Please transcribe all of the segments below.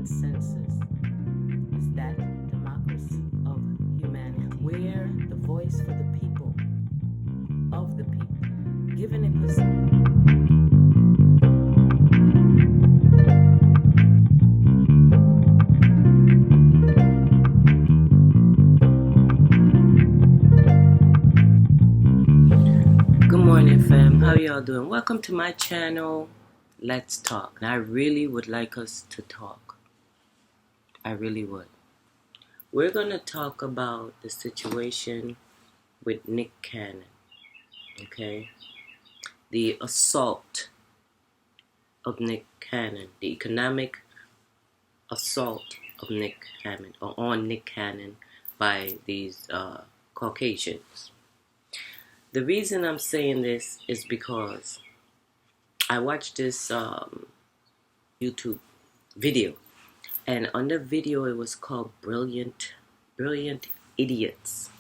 consensus is that democracy of humanity, where the voice for the people, of the people, given a position. Good morning, fam. How y'all doing? Welcome to my channel. Let's talk. And I really would like us to talk. I really would. We're going to talk about the situation with Nick Cannon. Okay? The assault of Nick Cannon. The economic assault of Nick Cannon, or on Nick Cannon by these Caucasians. The reason I'm saying this is because I watched this YouTube video, and on the video it was called Brilliant Idiots.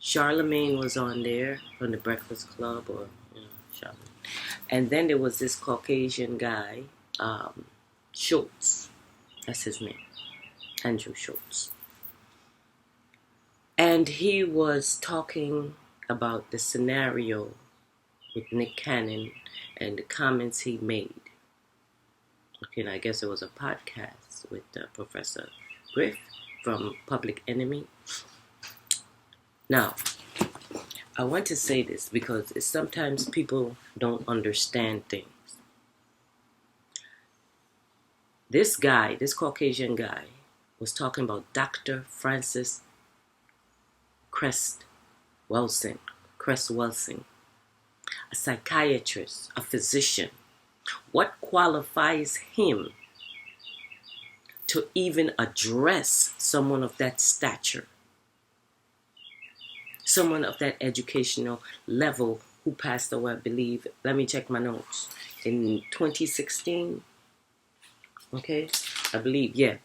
Charlemagne was on there from the Breakfast Club, or Charlemagne. And then there was this Caucasian guy, Schultz. That's his name, Andrew Schultz. And he was talking about the scenario with Nick Cannon and the comments he made. Okay, and I guess it was a podcast with Professor Griff from Public Enemy. Now, I want to say this because sometimes people don't understand things. This guy, this Caucasian guy, was talking about Dr. Francis Cress Welsing, a psychiatrist, a physician. What qualifies him to even address someone of that stature? Someone of that educational level who passed away, I believe, let me check my notes, in 2016. Okay, I believe, yeah.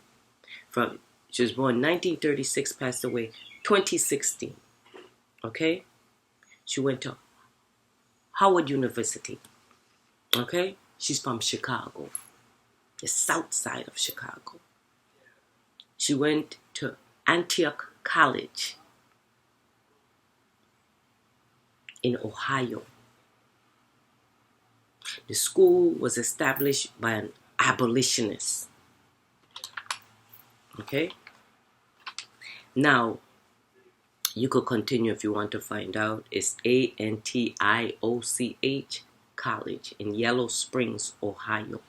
She was born 1936, passed away 2016. Okay, she went to Howard University. Okay, she's from Chicago, the south side of Chicago. She went to Antioch College in Ohio. The school was established by an abolitionist. Okay? Now, you could continue if you want to find out. It's Antioch College in Yellow Springs, Ohio.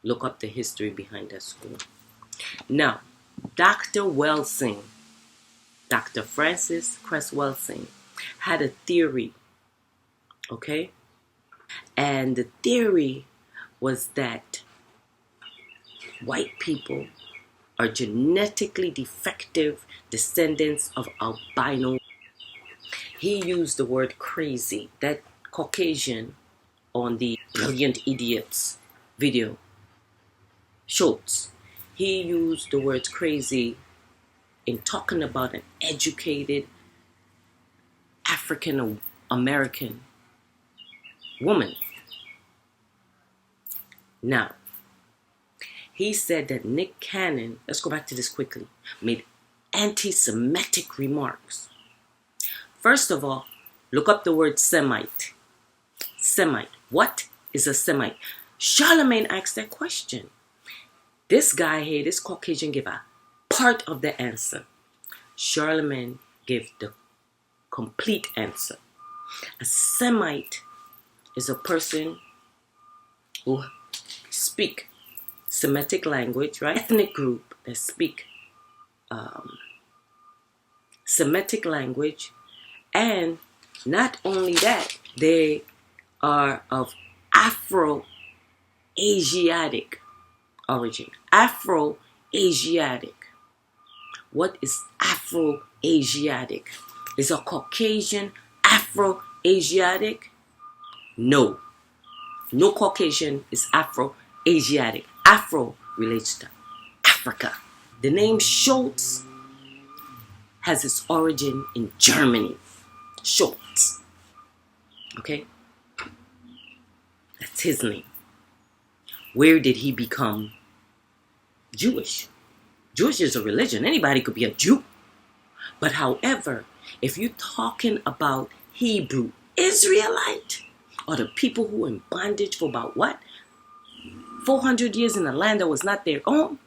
Look up the history behind that school. Now, Dr. Welsing, Dr. Francis Cress Welsing, had a theory. Okay? And the theory was that white people are genetically defective descendants of albino. He used the word crazy. That Caucasian on the Brilliant Idiots video, Schultz, he used the words crazy in talking about an educated African American woman. Now, he said that Nick Cannon, let's go back to this quickly, made anti-Semitic remarks. First of all, look up the word Semite. Semite. What is a Semite? Charlemagne asked that question. This guy here, this Caucasian, gave a part of the answer. Charlemagne gave the complete answer. A Semite is a person who speak Semitic language, right? Ethnic group that speak Semitic language, and not only that, they are of Afro-Asiatic origin. Afro-Asiatic. What is Afro-Asiatic? Is a Caucasian Afro-Asiatic? No. No Caucasian is Afro-Asiatic. Afro relates to Africa. The name Schultz has its origin in Germany. Schultz. Okay? That's his name. Where did he become Jewish. Jewish is a religion. Anybody could be a Jew. But however, if you're talking about Hebrew Israelite, or the people who were in bondage for about what? 400 years in a land that was not their own,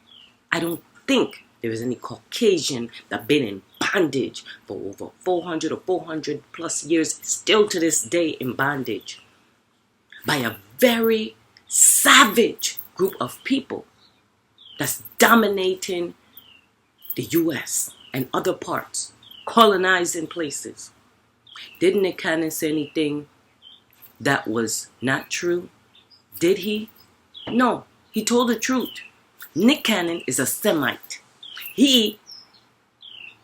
I don't think there is any Caucasian that been in bondage for over 400 or 400 plus years, still to this day in bondage, by a very savage group of people that's dominating the U.S. and other parts, colonizing places. Didn't Nick Cannon say anything that was not true? Did he? No, he told the truth. Nick Cannon is a Semite. He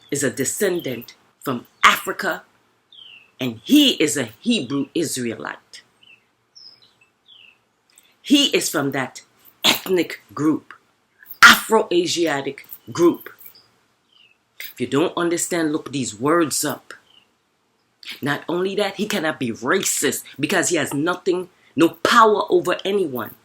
is a descendant from Africa, and he is a Hebrew Israelite. He is from that ethnic group, Afro-Asiatic group. If you don't understand, look these words up. Not only that, he cannot be racist because he has nothing, no power over anyone.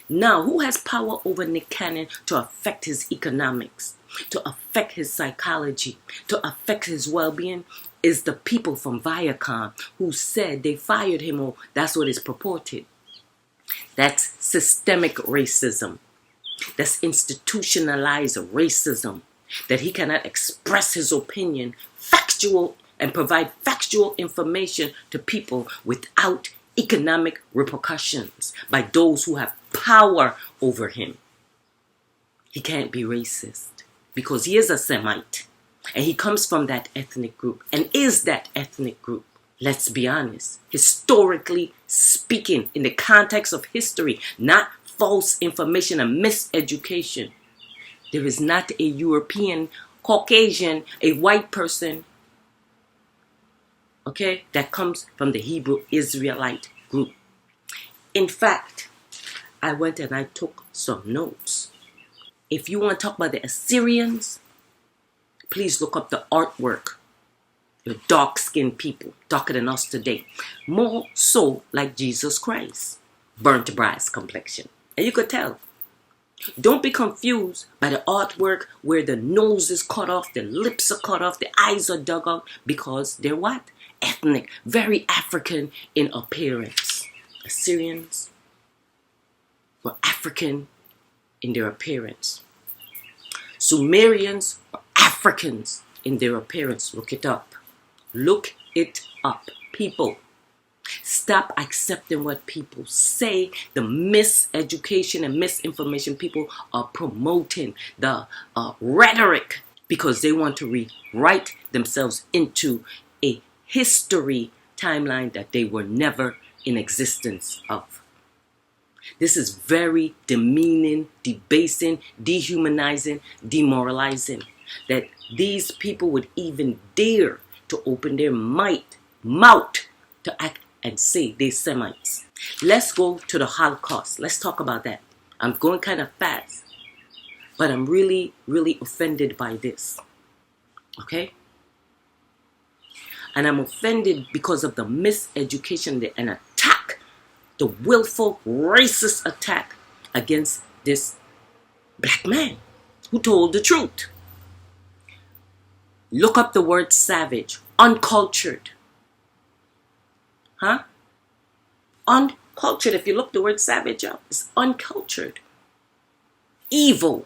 Now, who has power over Nick Cannon to affect his economics, to affect his psychology, to affect his well-being? Is the people from Viacom who said they fired him, or that's what is purported. That's systemic racism. That's institutionalized racism. That he cannot express his opinion, factual, and provide factual information to people without economic repercussions by those who have power over him. He can't be racist because he is a Semite and he comes from that ethnic group and is that ethnic group. Let's be honest, historically speaking, in the context of history, not false information and miseducation, there is not a European, Caucasian, a white person, okay, that comes from the Hebrew Israelite group. In fact, I went and I took some notes. If you want to talk about the Assyrians, please look up the artwork. You're dark-skinned people, darker than us today. More so like Jesus Christ. Burnt brass complexion. And you could tell. Don't be confused by the artwork where the nose is cut off, the lips are cut off, the eyes are dug out, because they're what? Ethnic, very African in appearance. Assyrians were African in their appearance. Sumerians were Africans in their appearance. Look it up. Look it up. People, stop accepting what people say, the miseducation and misinformation people are promoting, the rhetoric, because they want to rewrite themselves into a history timeline that they were never in existence of. This is very demeaning, debasing, dehumanizing, demoralizing, that these people would even dare to open their mouth to act and say they're Semites. Let's go to the Holocaust. Let's talk about that. I'm going kind of fast, but I'm really, really offended by this. Okay? And I'm offended because of the miseducation and attack, the willful, racist attack against this black man who told the truth. Look up the word savage, uncultured. Huh? Uncultured. If you look the word savage up, it's uncultured. Evil.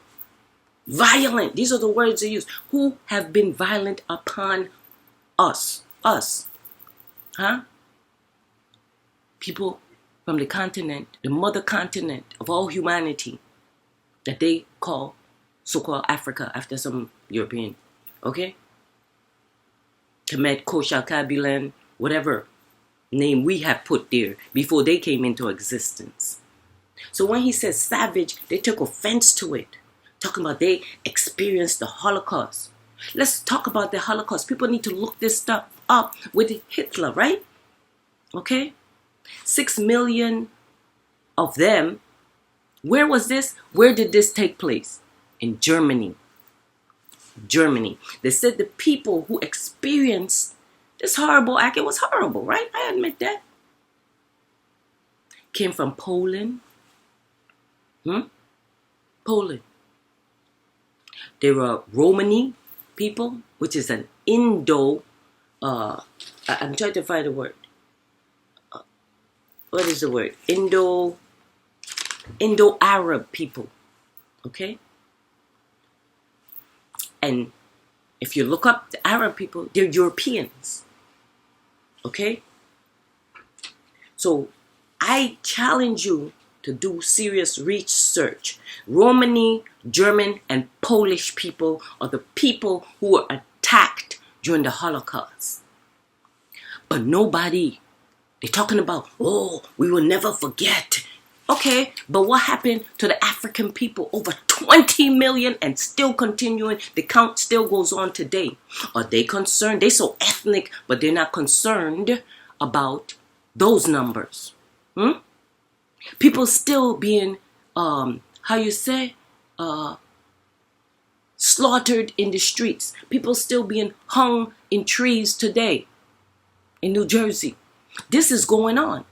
Violent. These are the words they use. Who have been violent upon us? Us. Huh? People from the continent, the mother continent of all humanity, that they call so-called Africa after some European. Okay? Kemet, Koshal, Kabilan, whatever name we have put there before they came into existence. So when he says savage, they took offense to it. Talking about they experienced the Holocaust. Let's talk about the Holocaust. People need to look this stuff up with Hitler, right? Okay? 6 million of them. Where was this? Where did this take place? In Germany. Germany. They said the people who experienced this horrible act, it was horrible, right? I admit that. Came from Poland. Poland. There are Romani people, which is an I'm trying to find a word. What is the word? Indo-Arab people. Okay? And if you look up the Arab people, they're Europeans. Okay? So I challenge you to do serious research. Romani, German, and Polish people are the people who were attacked during the Holocaust. But nobody, they're talking about, oh, we will never forget. Okay, but what happened to the African people? Over 20 million and still continuing. The count still goes on today. Are they concerned? They're so ethnic, but they're not concerned about those numbers. People still being, slaughtered in the streets. People still being hung in trees today in New Jersey. This is going on.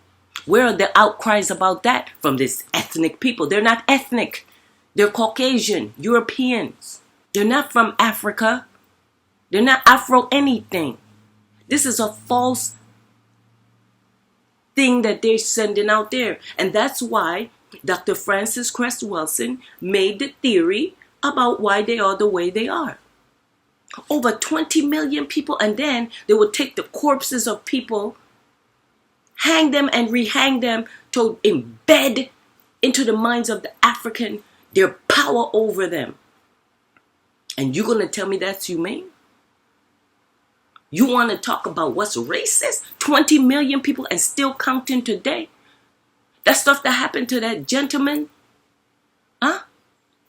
Where are the outcries about that from these ethnic people? They're not ethnic. They're Caucasian, Europeans. They're not from Africa. They're not Afro anything. This is a false thing that they're sending out there. And that's why Dr. Frances Cress Welsing made the theory about why they are the way they are. Over 20 million people, and then they would take the corpses of people, hang them and rehang them to embed into the minds of the African their power over them. And you're going to tell me that's humane? You want to talk about what's racist? 20 million people and still counting today? That stuff that happened to that gentleman,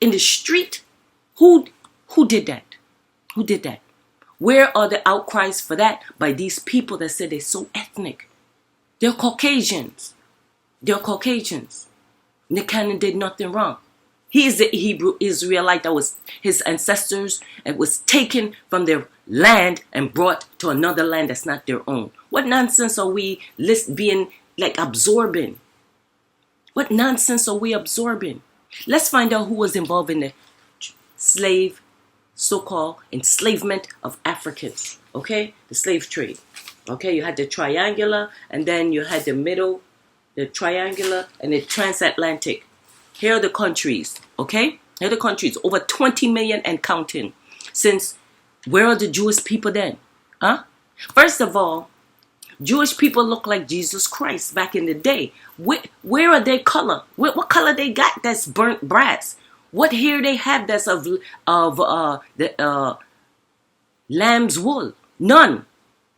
in the street? Who did that? Who did that? Where are the outcries for that by these people that say they're so ethnic? They're Caucasians. They're Caucasians. Nick Cannon did nothing wrong. He is the Hebrew Israelite that was his ancestors and was taken from their land and brought to another land that's not their own. What nonsense are we being absorbing? What nonsense are we absorbing? Let's find out who was involved in the slave, so-called enslavement of Africans. Okay? The slave trade. Okay? You had the triangular, and then you had the middle, the triangular, and the transatlantic. Here are the countries. Okay? Here are the countries. Over 20 million and counting. Since, where are the Jewish people then? First of all, Jewish people look like Jesus Christ back in the day. Where are their color? What color they got that's burnt brass? What hair they have that's of lamb's wool? None.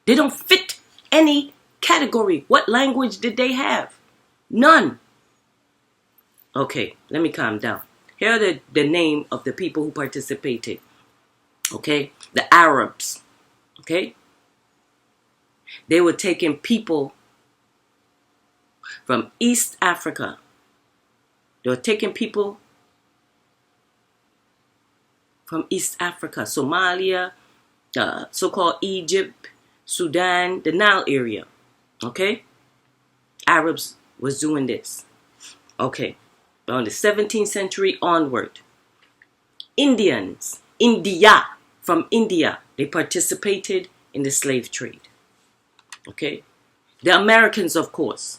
They don't fit any category. What language did they have? None. Okay, let me calm down. Here are the name of the people who participated. Okay, the Arabs. Okay, they were taking people from East Africa. They were taking people from East Africa, Somalia, so-called Egypt, Sudan, the Nile area. Okay? Arabs was doing this. Okay. On the 17th century onward, from India, they participated in the slave trade. Okay? The Americans, of course.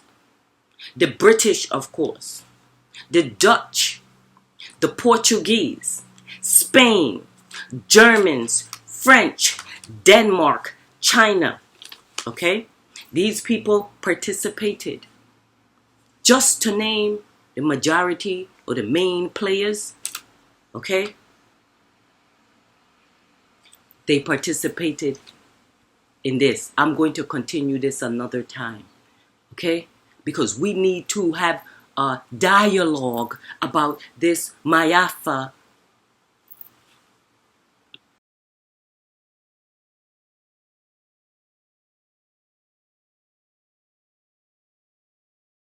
The British, of course. The Dutch. The Portuguese. Spain. Germans. French. Denmark. China. Okay? These people participated. Just to name the majority or the main players. Okay? They participated in this. I'm going to continue this another time. Okay? Because we need to have a dialogue about this Mayafa